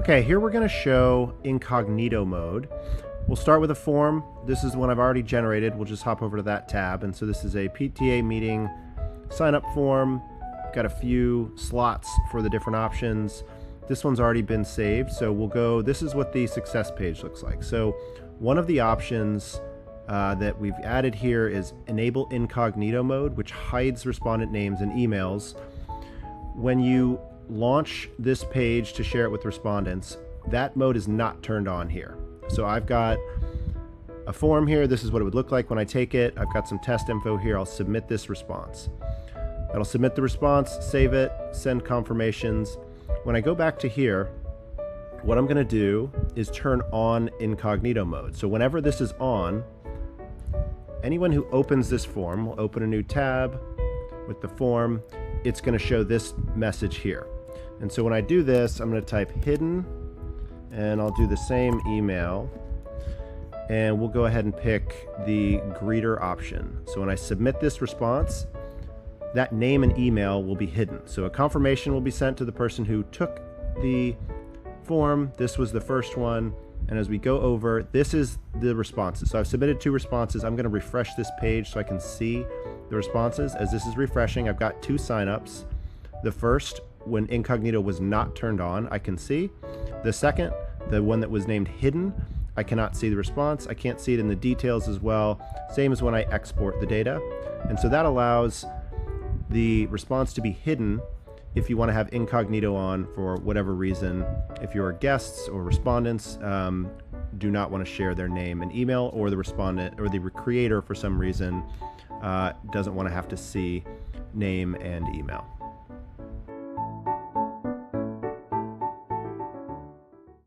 Okay, here we're going to show Incognito Mode. We'll start with a form. This is one I've already generated. We'll just hop over to that tab. And so this is a PTA meeting sign up form. Got a few slots for the different options. This one's already been saved, so we'll go, this is what the success page looks like. So one of the options that we've added here is enable incognito mode, which hides respondent names and emails. When you launch this page to share it with respondents, that mode is not turned on here. So I've got a form here. This is what it would look like when I take it. I've got some test info here. I'll submit this response. That'll submit the response, save it, send confirmations. When I go back to here, what I'm going to do is turn on incognito mode. So whenever this is on, anyone who opens this form will open a new tab with the form. It's going to show this message here. And so when I do this, I'm going to type hidden, and I'll do the same email, and we'll go ahead and pick the greeter option. So when I submit this response, that name and email will be hidden. So a confirmation will be sent to the person who took the form. This was the first one. And as we go over, this is the responses. So I've submitted 2 responses. I'm going to refresh this page so I can see the responses. As this is refreshing, I've got 2 signups. The first, when incognito was not turned on, I can see. The second, the one that was named hidden, I cannot see the response. I can't see it in the details as well. Same as when I export the data. And so that allows the response to be hidden if you want to have incognito on for whatever reason. If your guests or respondents do not want to share their name and email, or the respondent or the creator for some reason doesn't want to have to see name and email.